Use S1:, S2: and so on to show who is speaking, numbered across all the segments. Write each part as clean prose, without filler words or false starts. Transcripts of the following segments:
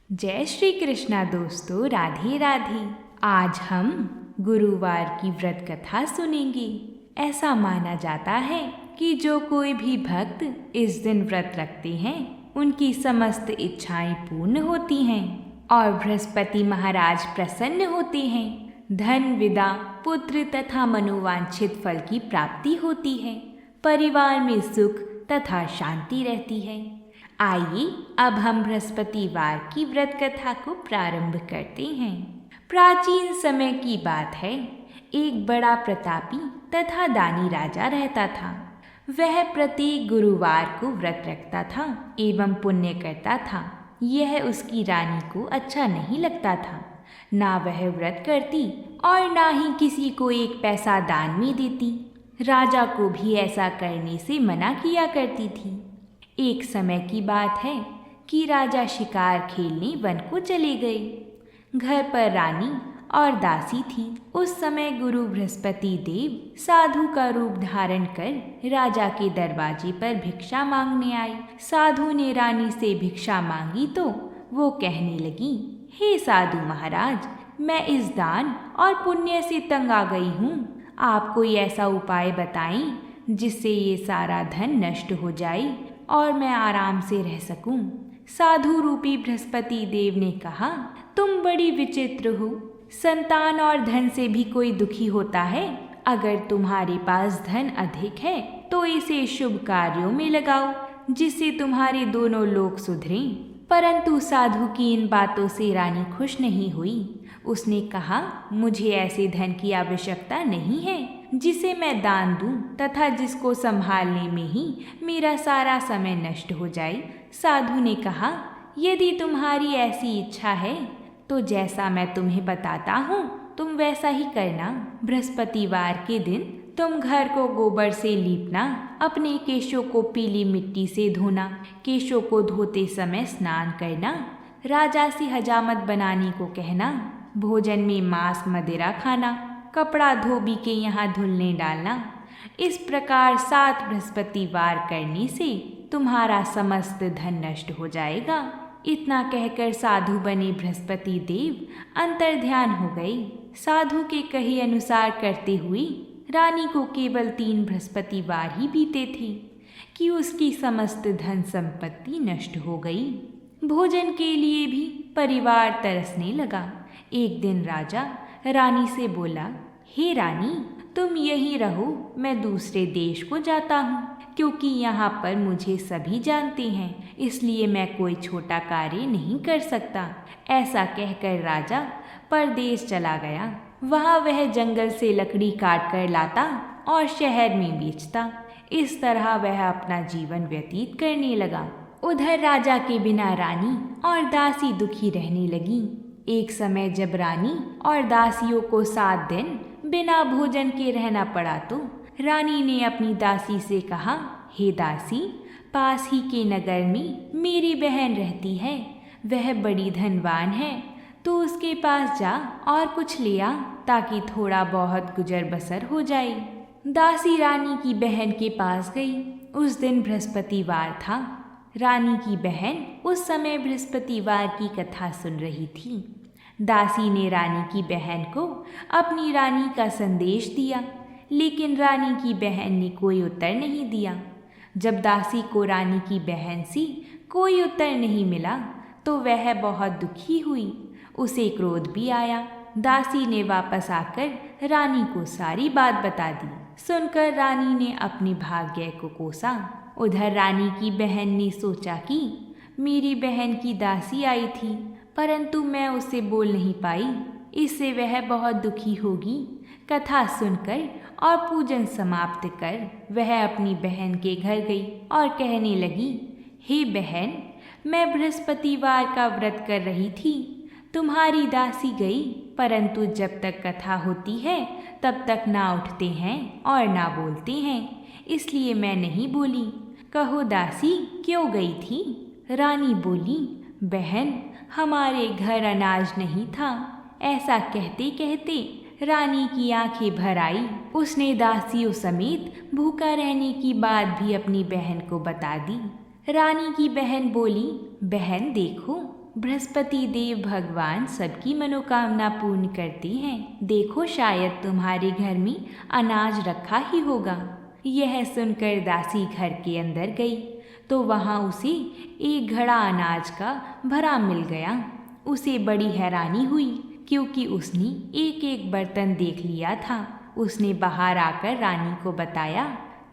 S1: जय श्री कृष्णा दोस्तों, राधे राधे। आज हम गुरुवार की व्रत कथा सुनेंगे। ऐसा माना जाता है कि जो कोई भी भक्त इस दिन व्रत रखते हैं उनकी समस्त इच्छाएं पूर्ण होती हैं और बृहस्पति महाराज प्रसन्न होते हैं। धन, विदा, पुत्र तथा मनोवांछित फल की प्राप्ति होती है। परिवार में सुख तथा शांति रहती है। आइए अब हम बृहस्पतिवार की व्रत कथा को प्रारंभ करते हैं। प्राचीन समय की बात है। एक बड़ा प्रतापी तथा दानी राजा रहता था। वह प्रत्येक गुरुवार को व्रत रखता था एवं पुण्य करता था। यह उसकी रानी को अच्छा नहीं लगता था। ना वह व्रत करती और ना ही किसी को एक पैसा दान में देती। राजा को भी ऐसा करने से मना किया करती थी। एक समय की बात है कि राजा शिकार खेलने वन को चले गए। घर पर रानी और दासी थी। उस समय गुरु बृहस्पति देव साधु का रूप धारण कर राजा के दरवाजे पर भिक्षा मांगने आए। साधु ने रानी से भिक्षा मांगी तो वो कहने लगी, हे साधु महाराज, मैं इस दान और पुण्य से तंग आ गई हूँ। आप कोई ऐसा उपाय बताएं जिससे ये सारा धन नष्ट हो जाए और मैं आराम से रह सकूं। साधु रूपी बृहस्पति देव ने कहा, तुम बड़ी विचित्र हो। संतान और धन से भी कोई दुखी होता है। अगर तुम्हारे पास धन अधिक है तो इसे शुभ कार्यों में लगाओ जिससे तुम्हारे दोनों लोग सुधरें। परंतु साधु की इन बातों से रानी खुश नहीं हुई। उसने कहा, मुझे ऐसे धन की आवश्यकता नहीं है जिसे मैं दान दूं तथा जिसको संभालने में ही मेरा सारा समय नष्ट हो जाए। साधु ने कहा, यदि तुम्हारी ऐसी इच्छा है तो जैसा मैं तुम्हें बताता हूँ तुम वैसा ही करना। बृहस्पतिवार के दिन तुम घर को गोबर से लीपना, अपने केशों को पीली मिट्टी से धोना, केशों को धोते समय स्नान करना, राजा से हजामत बनाने को कहना, भोजन में मांस मदिरा खाना, कपड़ा धोबी के यहाँ धुलने डालना। इस प्रकार 7 बृहस्पतिवार करने से तुम्हारा समस्त धन नष्ट हो जाएगा। इतना कहकर साधु बने बृहस्पति देव अंतर्ध्यान हो गए। साधु के कहे अनुसार करते हुए रानी को केवल 3 बृहस्पतिवार ही बीते थे कि उसकी समस्त धन संपत्ति नष्ट हो गई। भोजन के लिए भी परिवार तरसने लगा। एक दिन राजा रानी से बोला, हे रानी, तुम यहीं रहो, मैं दूसरे देश को जाता हूँ क्योंकि यहाँ पर मुझे सभी जानते हैं, इसलिए मैं कोई छोटा कार्य नहीं कर सकता। ऐसा कहकर राजा परदेश चला गया। वहाँ वह जंगल से लकड़ी काट कर लाता और शहर में बेचता। इस तरह वह अपना जीवन व्यतीत करने लगा। उधर राजा के बिना रानी और दासी दुखी रहने लगी। एक समय जब रानी और दासियों को 7 दिन बिना भोजन के रहना पड़ा तो रानी ने अपनी दासी से कहा, हे दासी, पास ही के नगर में मेरी बहन रहती है। वह बड़ी धनवान है, तो उसके पास जा और कुछ ले आ ताकि थोड़ा बहुत गुजर बसर हो जाए। दासी रानी की बहन के पास गई। उस दिन बृहस्पतिवार था। रानी की बहन उस समय बृहस्पतिवार की कथा सुन रही थी। दासी ने रानी की बहन को अपनी रानी का संदेश दिया, लेकिन रानी की बहन ने कोई उत्तर नहीं दिया। जब दासी को रानी की बहन से कोई उत्तर नहीं मिला तो वह बहुत दुखी हुई। उसे क्रोध भी आया। दासी ने वापस आकर रानी को सारी बात बता दी। सुनकर रानी ने अपने भाग्य को कोसा। उधर रानी की बहन ने सोचा कि मेरी बहन की दासी आई थी परंतु मैं उसे बोल नहीं पाई, इससे वह बहुत दुखी होगी। कथा सुनकर और पूजन समाप्त कर वह अपनी बहन के घर गई और कहने लगी, हे बहन, मैं बृहस्पतिवार का व्रत कर रही थी। तुम्हारी दासी गई परंतु जब तक कथा होती है तब तक ना उठते हैं और ना बोलते हैं, इसलिए मैं नहीं बोली। कहो दासी, क्यों गई थी? रानी बोली, बहन, हमारे घर अनाज नहीं था। ऐसा कहते कहते रानी की आंखें भर आई। उसने दासियों समेत भूखा रहने की बात भी अपनी बहन को बता दी। रानी की बहन बोली, बहन देखो, बृहस्पति देव भगवान सबकी मनोकामना पूर्ण करती हैं। देखो शायद तुम्हारे घर में अनाज रखा ही होगा। यह सुनकर दासी घर के अंदर गई तो वहाँ उसे एक घड़ा अनाज का भरा मिल गया। उसे बड़ी हैरानी हुई क्योंकि उसने एक एक बर्तन देख लिया था। उसने बाहर आकर रानी को बताया।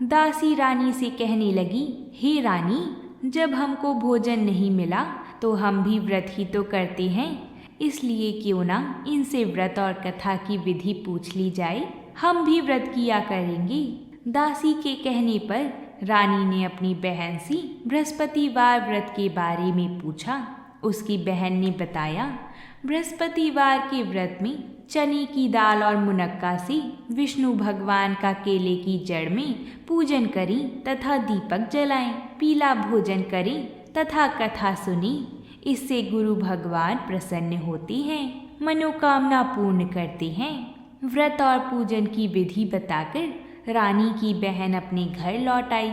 S1: दासी रानी से कहने लगी, हे रानी, जब हमको भोजन नहीं मिला तो हम भी व्रत ही तो करते हैं, इसलिए क्यों ना इनसे व्रत और कथा की विधि पूछ ली जाए, हम भी व्रत किया करेंगे। दासी के कहने पर रानी ने अपनी बहन से बृहस्पतिवार व्रत के बारे में पूछा। उसकी बहन ने बताया, बृहस्पतिवार के व्रत में चने की दाल और मुनक्का से विष्णु भगवान का केले की जड़ में पूजन करें तथा दीपक जलाएं, पीला भोजन करें तथा कथा सुनें। इससे गुरु भगवान प्रसन्न होते हैं, मनोकामना पूर्ण करते हैं। व्रत और पूजन की विधि बताकर रानी की बहन अपने घर लौट आई।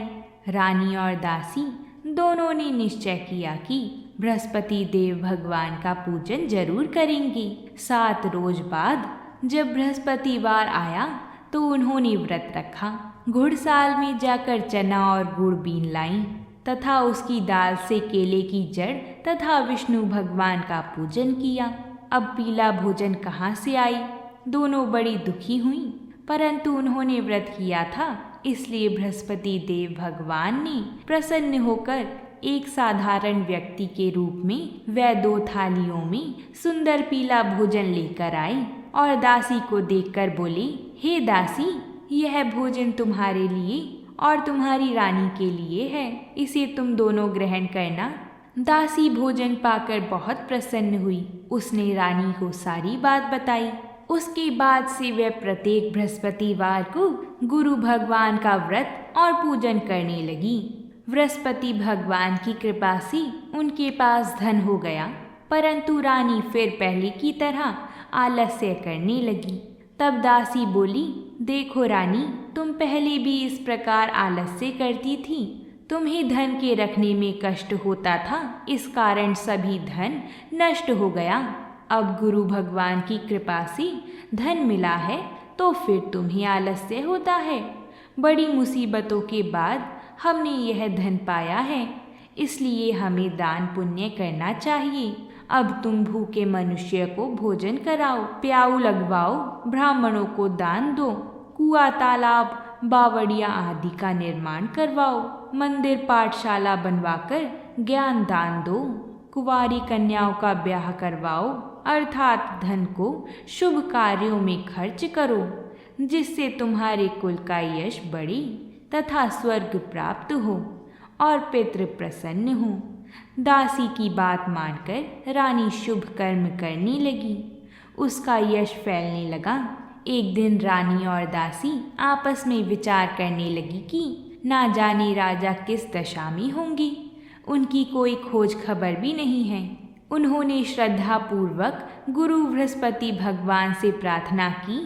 S1: रानी और दासी दोनों ने निश्चय किया कि बृहस्पति देव भगवान का पूजन जरूर करेंगे। 7 रोज बाद जब बृहस्पतिवार आया तो उन्होंने व्रत रखा। घुड़साल में जाकर चना और गुड़ बीन लाईं तथा उसकी दाल से केले की जड़ तथा विष्णु भगवान का पूजन किया। अब पीला भोजन कहाँ से आई? दोनों बड़ी दुखी हुईं, परंतु उन्होंने व्रत किया था, इसलिए बृहस्पति देव भगवान ने प्रसन्न होकर एक साधारण व्यक्ति के रूप में वह 2 थालियों में सुंदर पीला भोजन लेकर आई और दासी को देखकर बोली, हे दासी, यह भोजन तुम्हारे लिए और तुम्हारी रानी के लिए है, इसे तुम दोनों ग्रहण करना। दासी भोजन पाकर बहुत प्रसन्न हुई। उसने रानी को सारी बात बताई। उसके बाद से वह प्रत्येक बृहस्पतिवार को गुरु भगवान का व्रत और पूजन करने लगी। बृहस्पति भगवान की कृपा से उनके पास धन हो गया, परंतु रानी फिर पहले की तरह आलस्य करने लगी। तब दासी बोली, देखो रानी, तुम पहले भी इस प्रकार आलस्य करती थी। तुम्हें धन के रखने में कष्ट होता था, इस कारण सभी धन नष्ट हो गया। अब गुरु भगवान की कृपा से धन मिला है तो फिर तुम्हें आलस्य होता है। बड़ी मुसीबतों के बाद हमने यह धन पाया है, इसलिए हमें दान पुण्य करना चाहिए। अब तुम भूखे मनुष्य को भोजन कराओ, प्याऊ लगवाओ, ब्राह्मणों को दान दो, कुआं तालाब बावड़िया आदि का निर्माण करवाओ, मंदिर पाठशाला बनवाकर ज्ञान दान दो, कुंवारी कन्याओं का ब्याह करवाओ, अर्थात धन को शुभ कार्यों में खर्च करो, जिससे तुम्हारे कुल का यश बढ़े तथा स्वर्ग प्राप्त हो और पितृ प्रसन्न हो। दासी की बात मानकर रानी शुभ कर्म करने लगी। उसका यश फैलने लगा। एक दिन रानी और दासी आपस में विचार करने लगी कि ना जाने राजा किस दशा में होंगे। उनकी कोई खोज खबर भी नहीं है। उन्होंने श्रद्धापूर्वक गुरु बृहस्पति भगवान से प्रार्थना की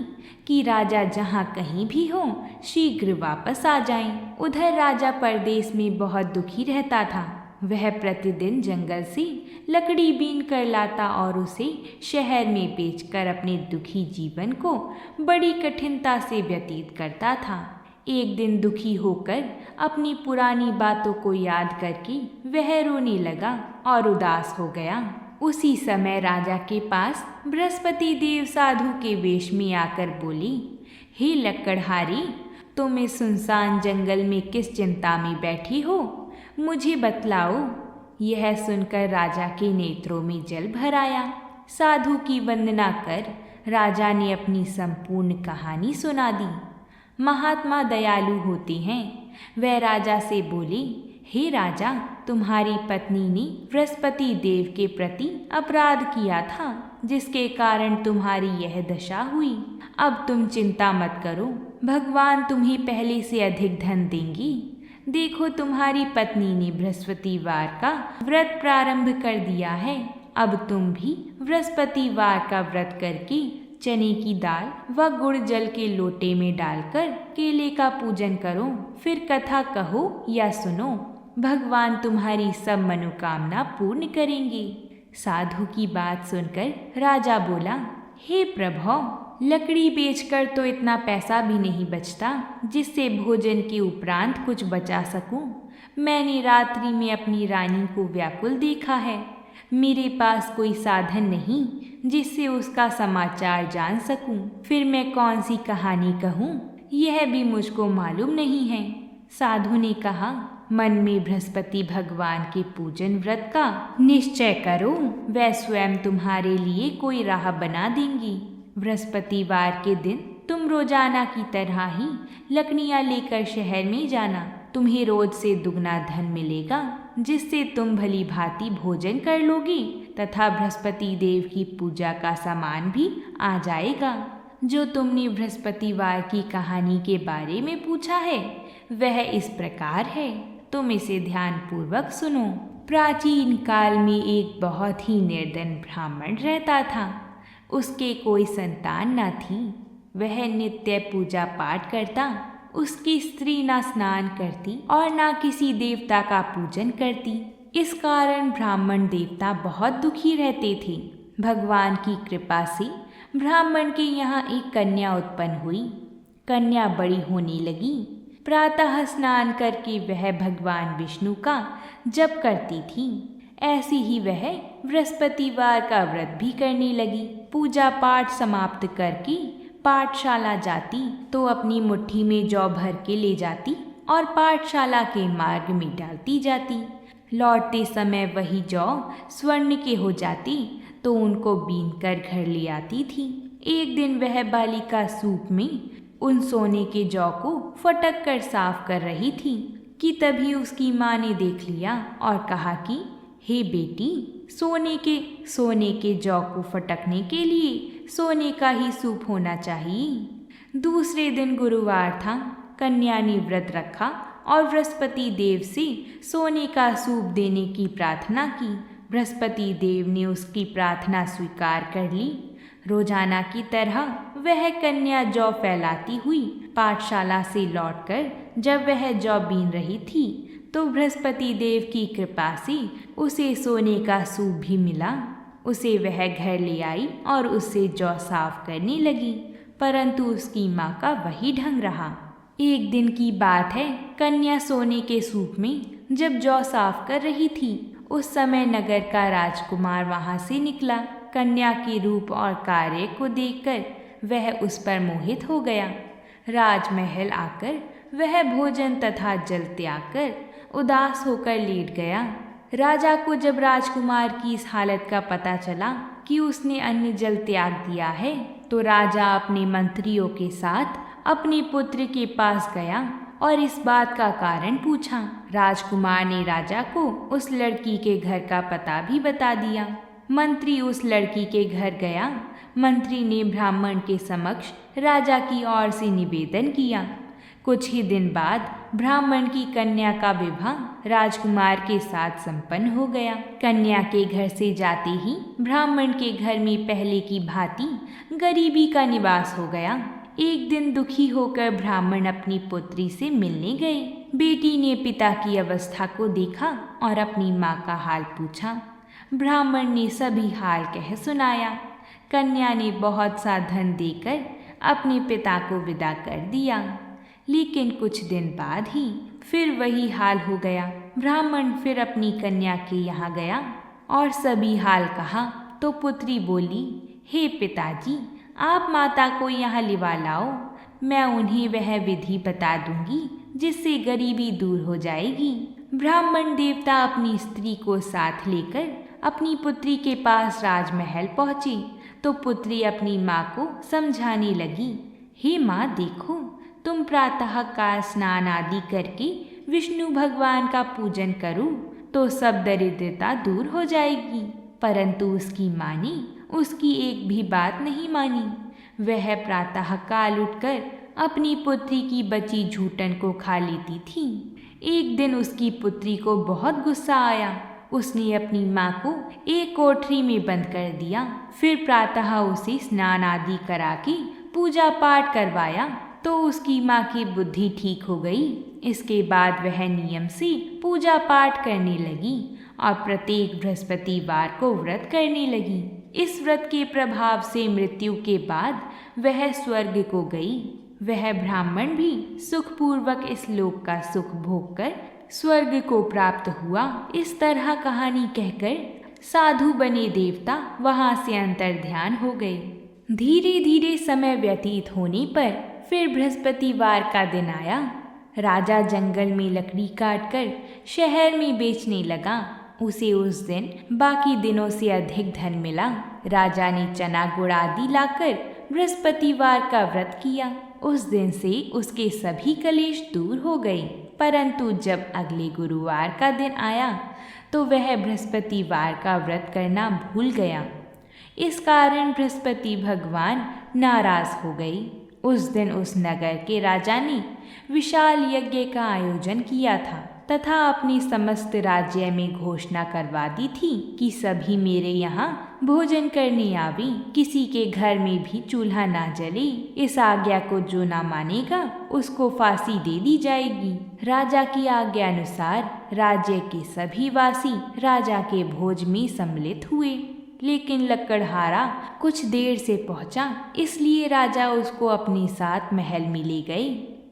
S1: कि राजा जहाँ कहीं भी हो शीघ्र वापस आ जाएं। उधर राजा परदेश में बहुत दुखी रहता था। वह प्रतिदिन जंगल से लकड़ी बीन कर लाता और उसे शहर में बेचकर अपने दुखी जीवन को बड़ी कठिनता से व्यतीत करता था। एक दिन दुखी होकर अपनी पुरानी बातों को याद करके वह रोने लगा और उदास हो गया। उसी समय राजा के पास बृहस्पति देव साधु के वेश में आकर बोली, हे लक्कड़हारी, तुम इस सुनसान जंगल में किस चिंता में बैठी हो, मुझे बतलाओ। यह सुनकर राजा के नेत्रों में जल भर आया। साधु की वंदना कर राजा ने अपनी संपूर्ण कहानी सुना दी। महात्मा दयालु होते हैं। वह राजा से बोली, हे राजा, तुम्हारी पत्नी ने बृहस्पति देव के प्रति अपराध किया था, जिसके कारण तुम्हारी यह दशा हुई। अब तुम चिंता मत करो, भगवान तुम्हें पहले से अधिक धन देंगी। देखो, तुम्हारी पत्नी ने बृहस्पतिवार का व्रत प्रारंभ कर दिया है। अब तुम भी बृहस्पतिवार का व्रत करके चने की दाल व गुड़ जल के लोटे में डालकर केले का पूजन करो, फिर कथा कहो या सुनो। भगवान तुम्हारी सब मनोकामना पूर्ण करेंगे। साधु की बात सुनकर राजा बोला, हे प्रभु, लकड़ी बेचकर तो इतना पैसा भी नहीं बचता जिससे भोजन के उपरांत कुछ बचा सकूं। मैंने रात्रि में अपनी रानी को व्याकुल देखा है। मेरे पास कोई साधन नहीं जिससे उसका समाचार जान सकूं। फिर मैं कौन सी कहानी कहूं, यह भी मुझको मालूम नहीं है। साधु ने कहा, मन में बृहस्पति भगवान के पूजन व्रत का निश्चय करो, वह स्वयं तुम्हारे लिए कोई राह बना देंगी। बृहस्पतिवार के दिन तुम रोजाना की तरह ही लकड़ियाँ लेकर शहर में जाना। तुम्हें रोज से दुगना धन मिलेगा जिससे तुम भली भांति भोजन कर लोगी तथा बृहस्पति देव की पूजा का सामान भी आ जाएगा। जो तुमने बृहस्पतिवार की कहानी के बारे में पूछा है वह इस प्रकार है, तुम इसे ध्यानपूर्वक सुनो। प्राचीन काल में एक बहुत ही निर्धन ब्राह्मण रहता था। उसके कोई संतान न थी। वह नित्य पूजा पाठ करता। उसकी स्त्री ना स्नान करती और ना किसी देवता का पूजन करती। इस कारण ब्राह्मण देवता बहुत दुखी रहते थे। भगवान की कृपा से ब्राह्मण के यहाँ एक कन्या उत्पन्न हुई। कन्या बड़ी होने लगी। प्रातः स्नान करके वह भगवान विष्णु का जप करती थी। ऐसी ही वह बृहस्पतिवार का व्रत भी करने लगी। पूजा पाठ समाप्त करके पाठशाला जाती तो अपनी मुट्ठी में जौ भर के ले जाती और पाठशाला के मार्ग में डालती जाती। लौटते समय वही जौ स्वर्ण के हो जाती तो उनको बीन कर घर ले आती थी। एक दिन वह बालिका सूप में उन सोने के जौ को फटक कर साफ कर रही थी कि तभी उसकी माँ ने देख लिया और कहा कि हे बेटी, सोने के जौ को फटकने के लिए सोने का ही सूप होना चाहिए। दूसरे दिन गुरुवार था। कन्या ने व्रत रखा और बृहस्पति देव से सोने का सूप देने की प्रार्थना की। बृहस्पति देव ने उसकी प्रार्थना स्वीकार कर ली। रोजाना की तरह वह कन्या जौ फैलाती हुई पाठशाला से लौटकर जब वह जौ बीन रही थी तो बृहस्पति देव की कृपा से उसे सोने का सूप भी मिला। उसे वह घर ले आई और उससे जौ साफ करने लगी, परंतु उसकी माँ का वही ढंग रहा। एक दिन की बात है, कन्या सोने के सूप में जब जौ साफ कर रही थी उस समय नगर का राजकुमार वहाँ से निकला। कन्या के रूप और कार्य को देखकर वह उस पर मोहित हो गया। राजमहल आकर वह भोजन तथा जल त्याग कर उदास होकर लेट गया। राजा को जब राजकुमार की इस हालत का पता चला कि उसने अन्न जल त्याग दिया है तो राजा अपने मंत्रियों के साथ अपने पुत्र के पास गया और इस बात का कारण पूछा। राजकुमार ने राजा को उस लड़की के घर का पता भी बता दिया। मंत्री उस लड़की के घर गया। मंत्री ने ब्राह्मण के समक्ष राजा की ओर से निवेदन किया। कुछ ही दिन बाद ब्राह्मण की कन्या का विवाह राजकुमार के साथ संपन्न हो गया। कन्या के घर से जाते ही ब्राह्मण के घर में पहले की भांति गरीबी का निवास हो गया। एक दिन दुखी होकर ब्राह्मण अपनी पुत्री से मिलने गए। बेटी ने पिता की अवस्था को देखा और अपनी माँ का हाल पूछा। ब्राह्मण ने सभी हाल कह सुनाया। कन्या ने बहुत सा धन देकर अपने पिता को विदा कर दिया, लेकिन कुछ दिन बाद ही फिर वही हाल हो गया। ब्राह्मण फिर अपनी कन्या के यहाँ गया और सभी हाल कहा तो पुत्री बोली, हे पिताजी, आप माता को यहाँ लिवा लाओ। मैं उन्हें वह विधि बता दूंगी जिससे गरीबी दूर हो जाएगी। ब्राह्मण देवता अपनी स्त्री को साथ लेकर अपनी पुत्री के पास राजमहल पहुँची तो पुत्री अपनी माँ को समझाने लगी, हे माँ, देखो, तुम प्रातः काल स्नान आदि करके विष्णु भगवान का पूजन करो तो सब दरिद्रता दूर हो जाएगी। परंतु उसकी माँ ने उसकी एक भी बात नहीं मानी। वह प्रातः काल उठकर अपनी पुत्री की बची झूठन को खा लेती थी। एक दिन उसकी पुत्री को बहुत गुस्सा आया। उसने अपनी माँ को एक कोठरी में बंद कर दिया। फिर प्रातः उसे स्नान आदि करा के पूजा पाठ करवाया तो उसकी माँ की बुद्धि ठीक हो गई। इसके बाद वह नियम से पूजा पाठ करने लगी और प्रत्येक बृहस्पतिवार को व्रत करने लगी। इस व्रत के प्रभाव से मृत्यु के बाद वह स्वर्ग को गई। वह ब्राह्मण भी सुखपूर्वक इस लोक का सुख भोग कर स्वर्ग को प्राप्त हुआ। इस तरह कहानी कहकर साधु बने देवता वहां से अंतर्ध्यान हो गए। धीरे धीरे समय व्यतीत होने पर फिर बृहस्पतिवार का दिन आया। राजा जंगल में लकड़ी काटकर शहर में बेचने लगा। उसे उस दिन बाकी दिनों से अधिक धन मिला। राजा ने चना गुड़ आदि लाकर बृहस्पतिवार का व्रत किया। उस दिन से उसके सभी कलेश दूर हो गए। परंतु जब अगले गुरुवार का दिन आया तो वह बृहस्पतिवार का व्रत करना भूल गया। इस कारण बृहस्पति भगवान नाराज हो गए। उस दिन उस नगर के राजा ने विशाल यज्ञ का आयोजन किया था तथा अपनी समस्त राज्य में घोषणा करवा दी थी कि सभी मेरे यहाँ भोजन करने आवे। किसी के घर में भी चूल्हा ना जले। इस आज्ञा को जो ना मानेगा उसको फांसी दे दी जाएगी। राजा की आज्ञा अनुसार राज्य के सभी वासी राजा के भोज में सम्मिलित हुए। लेकिन लकड़हारा कुछ देर से पहुंचा, इसलिए राजा उसको अपने साथ महल में ले गए।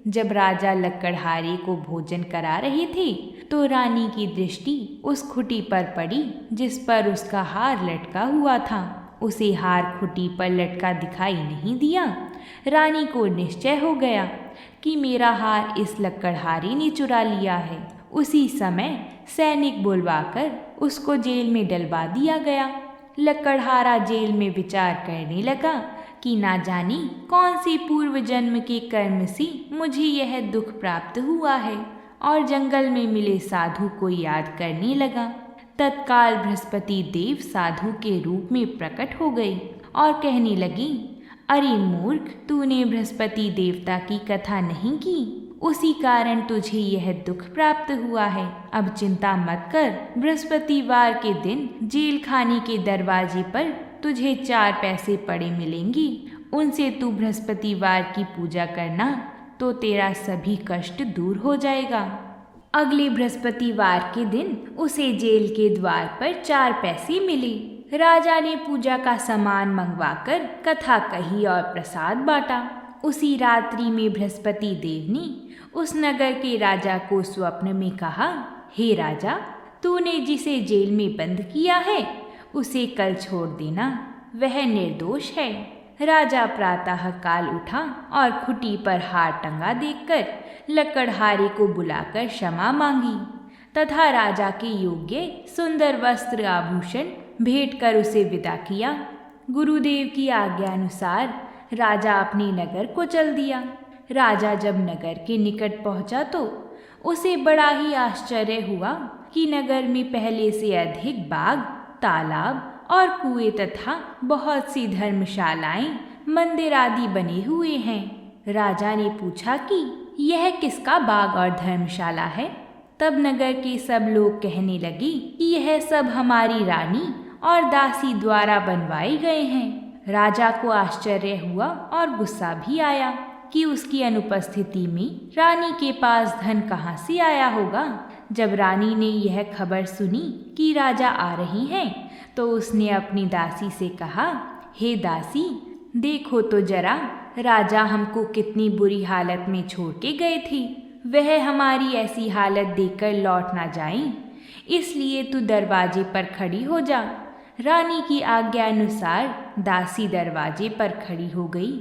S1: जब राजा लकड़हारे को भोजन करा रहे थे तो रानी की दृष्टि उस खुटी पर पड़ी जिस पर उसका हार लटका हुआ था। उसे हार खुटी पर लटका दिखाई नहीं दिया। रानी को निश्चय हो गया कि मेरा हार इस लकड़हारे ने चुरा लिया है। उसी समय सैनिक बुलवाकर उसको जेल में डलवा दिया गया। लकड़हारा जेल में विचार करने लगा कि ना जाने कौन सी पूर्व जन्म के कर्म से मुझे यह दुख प्राप्त हुआ है, और जंगल में मिले साधु को याद करने लगा। तत्काल बृहस्पति देव साधु के रूप में प्रकट हो गए और कहने लगी, अरे मूर्ख, तूने बृहस्पति देवता की कथा नहीं की, उसी कारण तुझे यह दुख प्राप्त हुआ है। अब चिंता मत कर। बृहस्पतिवार के दिन जेल खाने के दरवाजे पर तुझे 4 पैसे पड़े मिलेंगे। उनसे तू बृहस्पतिवार की पूजा करना तो तेरा सभी कष्ट दूर हो जाएगा। अगले बृहस्पतिवार के दिन उसे जेल के द्वार पर 4 पैसे मिले। राजा ने पूजा का सामान मंगवाकर कथा कही और प्रसाद बांटा। उसी रात्रि में बृहस्पति देव ने उस नगर के राजा को स्वप्न में कहा, हे राजा, तूने जिसे जेल में बंद किया है उसे कल छोड़ देना, वह निर्दोष है। राजा प्रातः काल उठा और खुटी पर हार टंगा देखकर लकड़हारे को बुलाकर क्षमा मांगी तथा राजा के योग्य सुंदर वस्त्र आभूषण भेंट कर उसे विदा किया। गुरुदेव की आज्ञा अनुसार राजा अपने नगर को चल दिया। राजा जब नगर के निकट पहुंचा तो उसे बड़ा ही आश्चर्य हुआ कि नगर में पहले से अधिक बाग, तालाब और कुएं तथा बहुत सी धर्मशालाएं, मंदिर आदि बने हुए हैं। राजा ने पूछा कि यह किसका बाग और धर्मशाला है? तब नगर के सब लोग कहने लगे कि यह सब हमारी रानी और दासी द्वारा बनवाए गए हैं। राजा को आश्चर्य हुआ और गुस्सा भी आया कि उसकी अनुपस्थिति में रानी के पास धन कहाँ से आया होगा। जब रानी ने यह खबर सुनी कि राजा आ रही हैं, तो उसने अपनी दासी से कहा, हे दासी, देखो तो जरा, राजा हमको कितनी बुरी हालत में छोड़ के गए थे। वह हमारी ऐसी हालत देखकर लौट ना जाएं, इसलिए तू दरवाजे पर खड़ी हो जा। रानी की आज्ञा अनुसार दासी दरवाजे पर खड़ी हो गई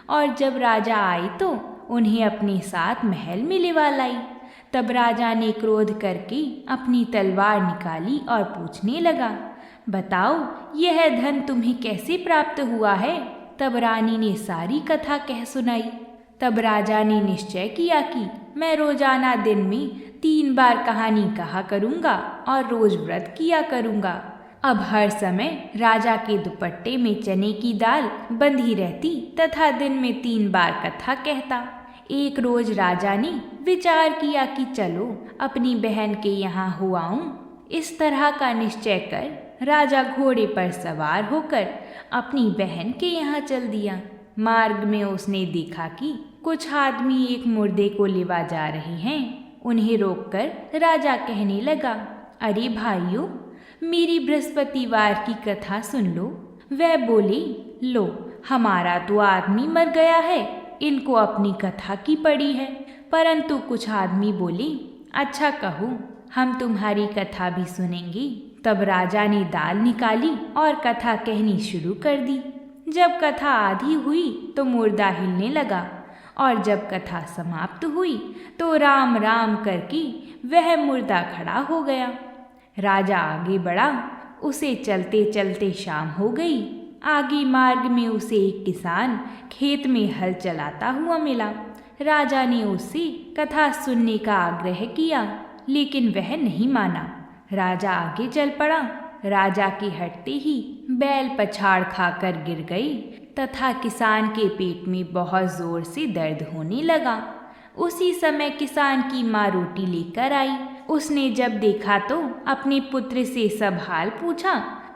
S1: और जब राजा आए तो उन्हें अपने साथ महल में लिवा लाई। तब राजा ने क्रोध करके अपनी तलवार निकाली और पूछने लगा, बताओ यह धन तुम्हें कैसे प्राप्त हुआ है? तब रानी ने सारी कथा कह सुनाई। तब राजा ने निश्चय किया कि मैं रोजाना दिन में 3 बार कहानी कहा करूँगा और रोज व्रत किया करूँगा। अब हर समय राजा के दुपट्टे में चने की दाल बंधी रहती तथा दिन में 3 बार कथा कहता। एक रोज राजा ने विचार किया कि चलो अपनी बहन के यहाँ हो आऊं। इस तरह का निश्चय कर राजा घोड़े पर सवार होकर अपनी बहन के यहाँ चल दिया। मार्ग में उसने देखा कि कुछ आदमी एक मुर्दे को लिवा जा रहे हैं। उन्हें रोककर राजा कहने लगा, अरे भाइयों, मेरी बृहस्पतिवार की कथा सुन लो। वह बोले, लो, हमारा तो आदमी मर गया है, इनको अपनी कथा की पड़ी है। परंतु कुछ आदमी बोले, अच्छा कहो, हम तुम्हारी कथा भी सुनेंगे। तब राजा ने दाल निकाली और कथा कहनी शुरू कर दी। जब कथा आधी हुई तो मुर्दा हिलने लगा, और जब कथा समाप्त हुई तो राम राम करके वह मुर्दा खड़ा हो गया। राजा आगे बढ़ा, उसे चलते चलते शाम हो गई। आगे मार्ग में उसे एक किसान खेत में हल चलाता हुआ मिला। राजा ने उससे कथा सुनने का आग्रह किया, लेकिन वह नहीं माना। राजा आगे चल पड़ा। राजा के हटते ही बैल पछाड़ खाकर गिर गई तथा किसान के पेट में बहुत जोर से दर्द होने लगा। उसी समय किसान की माँ रोटी लेकर आई। उसने जब देखा तो अपने पुत्र से सब हाल पूछा।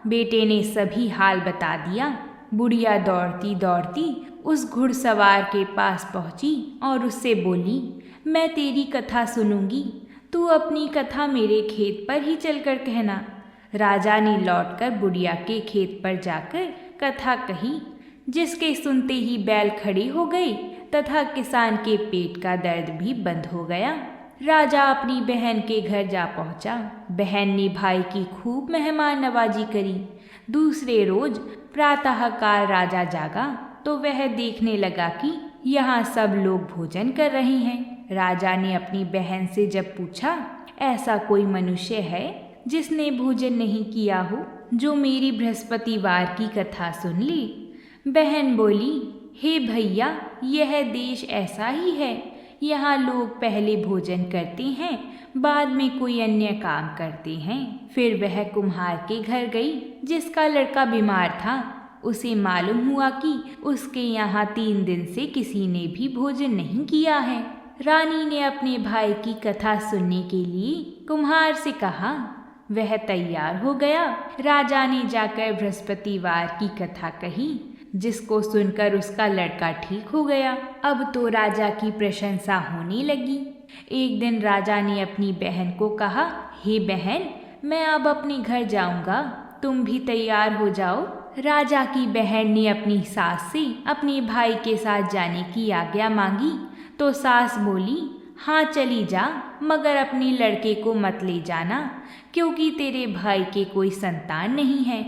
S1: बेटे ने सभी हाल बता दिया। बुढ़िया दौड़ती दौड़ती उस घुड़सवार के पास पहुंची और उससे बोली, मैं तेरी कथा सुनूंगी, तू अपनी कथा मेरे खेत पर ही चलकर कहना। राजा ने लौटकर बुढ़िया के खेत पर जाकर कथा कही, जिसके सुनते ही बैल खड़ी हो गई तथा किसान के पेट का दर्द भी बंद हो गया। राजा अपनी बहन के घर जा पहुंचा। बहन ने भाई की खूब मेहमान नवाजी करी। दूसरे रोज प्रातःकाल राजा जागा तो वह देखने लगा कि यहाँ सब लोग भोजन कर रहे हैं। राजा ने अपनी बहन से जब पूछा, ऐसा कोई मनुष्य है जिसने भोजन नहीं किया हो, जो मेरी बृहस्पतिवार की कथा सुन ले? बहन बोली, हे भैया, यह देश ऐसा ही है। यहाँ लोग पहले भोजन करते हैं, बाद में कोई अन्य काम करते हैं। फिर वह कुम्हार के घर गई, जिसका लड़का बीमार था। उसे मालूम हुआ कि उसके यहाँ 3 दिन से किसी ने भी भोजन नहीं किया है। रानी ने अपने भाई की कथा सुनने के लिए कुम्हार से कहा। वह तैयार हो गया। राजा ने जाकर बृहस्पतिवार की कथा कही, जिसको सुनकर उसका लड़का ठीक हो गया। अब तो राजा की प्रशंसा होने लगी। एक दिन राजा ने अपनी बहन को कहा, हे बहन, मैं अब अपने घर जाऊंगा, तुम भी तैयार हो जाओ। राजा की बहन ने अपनी सास से अपने भाई के साथ जाने की आज्ञा मांगी तो सास बोली, हाँ चली जा, मगर अपने लड़के को मत ले जाना, क्योंकि तेरे भाई के कोई संतान नहीं है।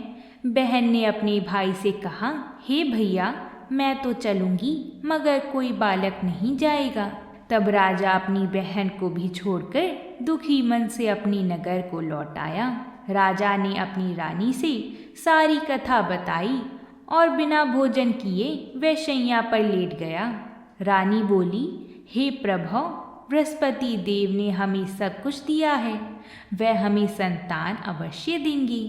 S1: बहन ने अपने भाई से कहा, हे भैया, मैं तो चलूंगी, मगर कोई बालक नहीं जाएगा। तब राजा अपनी बहन को भी छोड़कर दुखी मन से अपनी नगर को लौट आया। राजा ने अपनी रानी से सारी कथा बताई और बिना भोजन किए वह शैया पर लेट गया। रानी बोली, हे प्रभु, बृहस्पति देव ने हमें सब कुछ दिया है, वह हमें संतान अवश्य देंगे।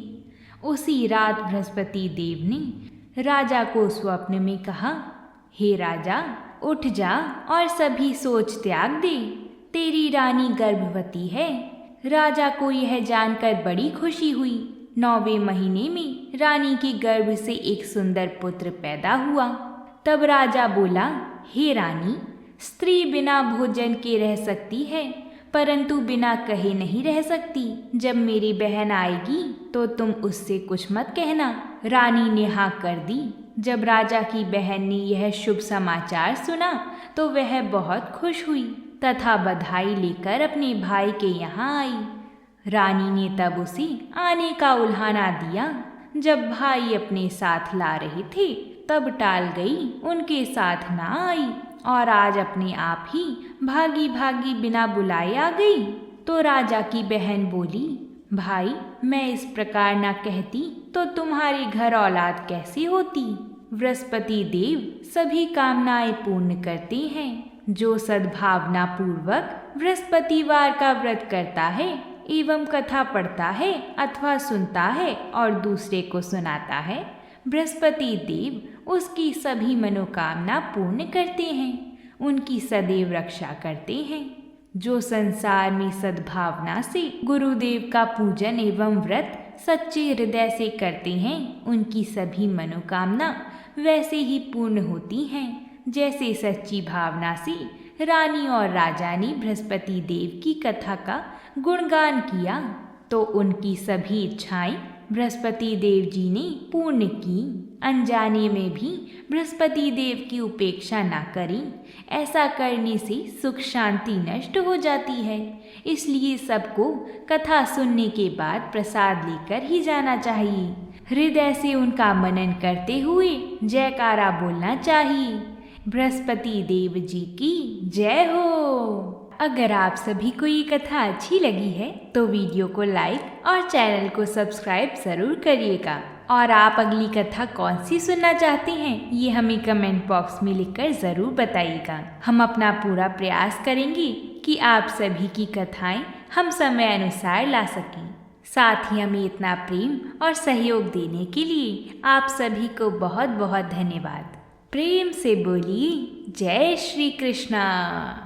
S1: उसी रात बृहस्पति देव ने राजा को स्वप्न में कहा, हे राजा, उठ जा और सभी सोच त्याग दे, तेरी रानी गर्भवती है। राजा को यह जानकर बड़ी खुशी हुई। 9वें महीने में रानी के गर्भ से एक सुंदर पुत्र पैदा हुआ। तब राजा बोला, हे रानी, स्त्री बिना भोजन के रह सकती है, परंतु बिना कहे नहीं रह सकती। जब मेरी बहन आएगी तो तुम उससे कुछ मत कहना। रानी ने हाँ कर दी। जब राजा की बहन ने यह शुभ समाचार सुना तो वह बहुत खुश हुई तथा बधाई लेकर अपने भाई के यहाँ आई। रानी ने तब उसे आने का उल्हाना दिया। जब भाई अपने साथ ला रहे थे तब टाल गई, उनके साथ ना आई और आज अपने आप ही भागी भागी बिना बुलाए आ गई। तो राजा की बहन बोली, भाई, मैं इस प्रकार ना कहती तो तुम्हारे घर औलाद कैसे होती? बृहस्पति देव सभी कामनाएं पूर्ण करते हैं। जो सद्भावना पूर्वक बृहस्पतिवार का व्रत करता है एवं कथा पढ़ता है अथवा सुनता है और दूसरे को सुनाता है, बृहस्पति देव उसकी सभी मनोकामना पूर्ण करते हैं, उनकी सदैव रक्षा करते हैं। जो संसार में सद्भावना से गुरुदेव का पूजन एवं व्रत सच्चे हृदय से करते हैं, उनकी सभी मनोकामना वैसे ही पूर्ण होती हैं जैसे सच्ची भावना से रानी और राजा ने बृहस्पति देव की कथा का गुणगान किया। तो उनकी सभी इच्छाएं बृहस्पति देव जी ने पूर्ण की। अनजाने में भी बृहस्पति देव की उपेक्षा ना करें। ऐसा करने से सुख शांति नष्ट हो जाती है। इसलिए सबको कथा सुनने के बाद प्रसाद लेकर ही जाना चाहिए। हृदय से उनका मनन करते हुए जयकारा बोलना चाहिए। बृहस्पति देव जी की जय हो। अगर आप सभी को ये कथा अच्छी लगी है तो वीडियो को लाइक और चैनल को सब्सक्राइब ज़रूर करिएगा। और आप अगली कथा कौन सी सुनना चाहते हैं ये हमें कमेंट बॉक्स में लिखकर ज़रूर बताइएगा। हम अपना पूरा प्रयास करेंगे कि आप सभी की कथाएं हम समय अनुसार ला सकें। साथ ही हमें इतना प्रेम और सहयोग देने के लिए आप सभी को बहुत बहुत धन्यवाद। प्रेम से बोलिए जय श्री कृष्णा।